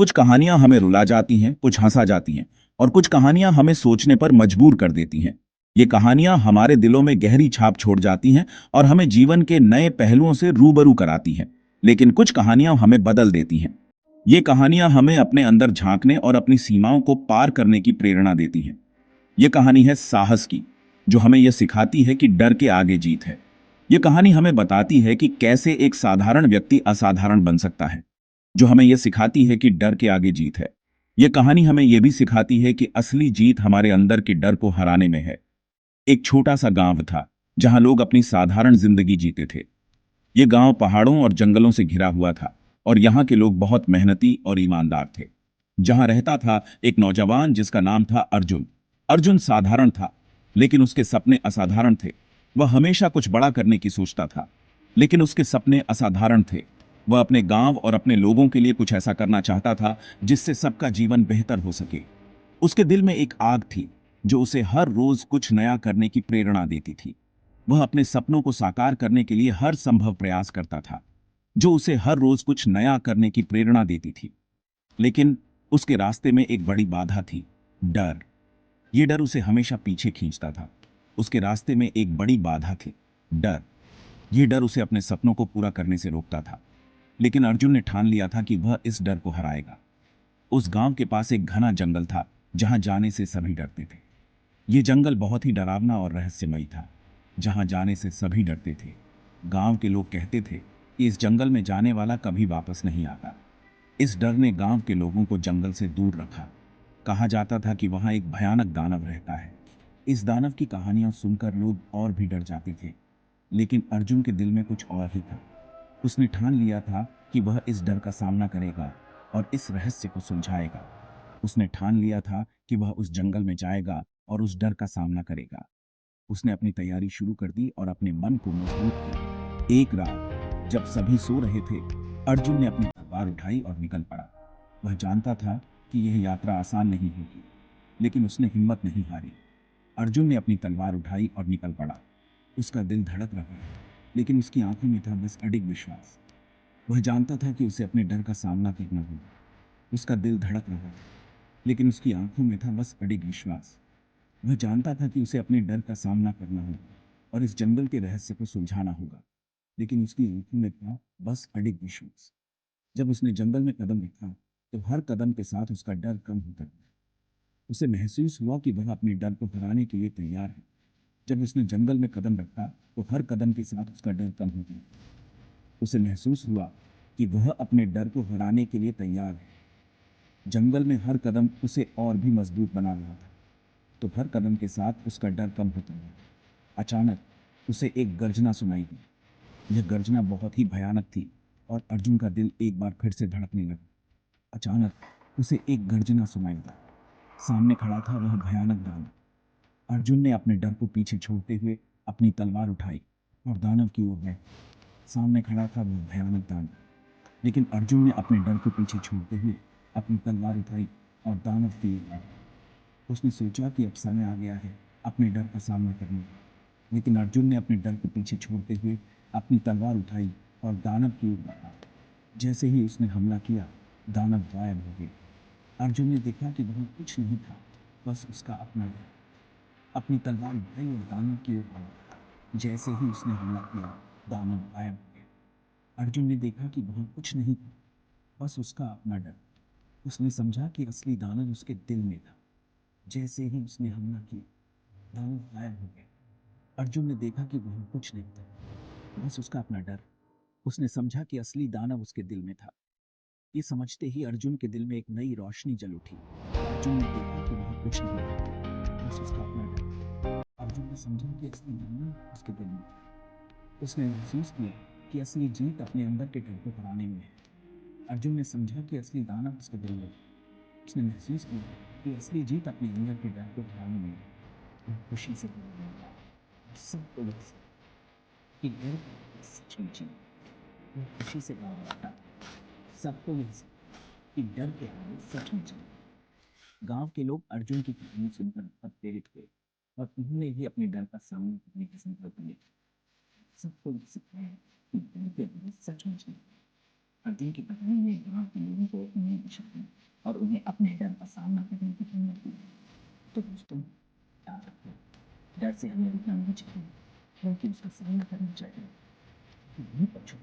कुछ कहानियां हमें रुला जाती हैं, कुछ हंसा जाती हैं और कुछ कहानियां हमें सोचने पर मजबूर कर देती हैं। ये कहानियां हमारे दिलों में गहरी छाप छोड़ जाती हैं और हमें जीवन के नए पहलुओं से रूबरू कराती हैं। लेकिन कुछ कहानियां हमें बदल देती हैं। ये कहानियां हमें अपने अंदर झांकने और अपनी सीमाओं को पार करने की प्रेरणा देती हैं। ये कहानी है साहस की, जो हमें यह सिखाती है कि डर के आगे जीत है। ये कहानी हमें बताती है कि कैसे एक साधारण व्यक्ति असाधारण बन सकता है, जो हमें यह सिखाती है कि डर के आगे जीत है। यह कहानी हमें यह भी सिखाती है कि असली जीत हमारे अंदर के डर को हराने में है। एक छोटा सा गांव था, जहां लोग अपनी साधारण जिंदगी जीते थे। ये गांव पहाड़ों और जंगलों से घिरा हुआ था और यहाँ के लोग बहुत मेहनती और ईमानदार थे। जहां रहता था एक नौजवान जिसका नाम था अर्जुन। अर्जुन साधारण था, लेकिन उसके सपने असाधारण थे। वह हमेशा कुछ बड़ा करने की सोचता था, लेकिन उसके सपने असाधारण थे। वह अपने गांव और अपने लोगों के लिए कुछ ऐसा करना चाहता था जिससे सबका जीवन बेहतर हो सके। उसके दिल में एक आग थी, जो उसे हर रोज कुछ नया करने की प्रेरणा देती थी। वह अपने सपनों को साकार करने के लिए हर संभव प्रयास करता था, जो उसे हर रोज कुछ नया करने की प्रेरणा देती थी। लेकिन उसके रास्ते में एक बड़ी बाधा थी, डर। ये डर उसे हमेशा पीछे खींचता था। उसके रास्ते में एक बड़ी बाधा थी, डर। ये डर उसे अपने सपनों को पूरा करने से रोकता था। लेकिन अर्जुन ने ठान लिया था कि वह इस डर को हराएगा। उस गांव के पास एक घना जंगल था, जहां जाने से सभी डरते थे। ये जंगल बहुत ही डरावना और रहस्यमयी था, जहां जाने से सभी डरते थे। गांव के लोग कहते थे कि इस जंगल में जाने वाला कभी वापस नहीं आता। इस डर ने गांव के लोगों को जंगल से दूर रखा। कहा जाता था कि वहां एक भयानक दानव रहता है। इस दानव की कहानियां सुनकर लोग और भी डर जाते थे। लेकिन अर्जुन के दिल में कुछ और ही था। उसने ठान लिया था कि वह इस डर का सामना करेगा और इस रहस्य को सुलझाएगा। उसने ठान लिया था कि वह उस जंगल में जाएगा और उस डर का सामना करेगा। उसने अपनी तैयारी शुरू कर दी और अपने मन को मजबूत किया। एक रात जब सभी सो रहे थे, अर्जुन ने अपनी तलवार उठाई और निकल पड़ा। वह जानता था कि यह यात्रा आसान नहीं होगी, लेकिन उसने हिम्मत नहीं हारी। अर्जुन ने अपनी तलवार उठाई और निकल पड़ा। उसका दिल धड़क रहा था, लेकिन उसकी आंखों में था बस अडिग विश्वास। वह जानता था कि उसे अपने डर का सामना करना होगा। उसका दिल धड़क रहा था, लेकिन उसकी आंखों में था बस अडिग विश्वास। वह जानता था कि उसे अपने डर का सामना करना होगा और इस जंगल के रहस्य को सुलझाना होगा, लेकिन उसकी आंखों में था बस अडिग विश्वास। जब उसने जंगल में कदम रखा, तो हर कदम के साथ उसका डर कम होता गया। उसे महसूस हुआ कि वह अपने डर को हराने के लिए तैयार है। जब उसने जंगल में कदम रखा, तो हर कदम के साथ उसका डर कम हो गया। उसे महसूस हुआ कि वह अपने डर को हराने के लिए तैयार है। जंगल में हर कदम उसे और भी मजबूत बना रहा था। तो हर कदम के साथ उसका डर कम होता गया। अचानक उसे एक गर्जना सुनाई दी। यह गर्जना बहुत ही भयानक थी और अर्जुन का दिल एक बार फिर से धड़कने लगा। अचानक उसे एक गर्जना सुनाई दी। सामने खड़ा था वह भयानक दानव। अर्जुन ने अपने डर को पीछे छोड़ते हुए अपनी तलवार उठाई और दानव की ओर गए। सामने खड़ा था वह भयानक दानव, लेकिन अर्जुन ने अपने डर को पीछे छोड़ते हुए अपनी तलवार उठाई और दानव की ओर गया। उसने सोचा कि अब समय आ गया है अपने डर का सामना करने का, लेकिन अर्जुन ने अपने डर को पीछे छोड़ते हुए अपनी तलवार उठाई और दानव की ओर बढ़ा। जैसे ही उसने हमला किया, दानव गायब हो गया। अर्जुन ने देखा कि वह कुछ नहीं था, बस उसका अपना डर। अपनी तलवार उठाई और दानव की ओर बढ़ा। जैसे ही उसने हमला किया, दानव गायब हो गया। अर्जुन ने देखा कि वह कुछ नहीं था, बस उसका अपना डर। उसने समझा कि असली दानव उसके दिल में था। जैसे ही उसने हमला किया, दानव गायब हो गया। अर्जुन ने देखा कि वह कुछ नहीं था, बस उसका अपना डर। उसने समझा कि असली दानव उसके दिल में था। ये समझते ही अर्जुन के दिल में एक नई रोशनी जल उठी। अर्जुन ने देखा कि वह कुछ नहीं था, बस उसका अपना डर। अर्जुन ने समझा कि असली दानव उसके दिल में था। उसने महसूस किया कि असली जीत अपने अंदर के डर को हराने में है। अर्जुन ने समझा कि असली दानव उसके दिल में था। उसने महसूस किया कि असली जीत अपने अंदर के डर को हराने में है। वो खुशी से सबको कि डर सच में जीत। वो खुशी से गा रहा था, सबको कि डर के आगे सच में जीत। गांव के लोग अर्जुन की कहानी सुनकर बहुत प्रेरित हुए और उन्होंने भी अपने डर का सामना करने का संकल्प लिया। सबको सीखा है कि डर के आगे सच में जीत। और दिन की पत्नी ने गाँव के लोगों को उन्हें बचाने और उन्हें अपने डर का सामना करने की हिम्मत दी। तो दोस्तों, याद रखो, डर से हमें रुकना नहीं चाहिए, बल्कि उसका सामना करना चाहिए। नहीं बच्चों,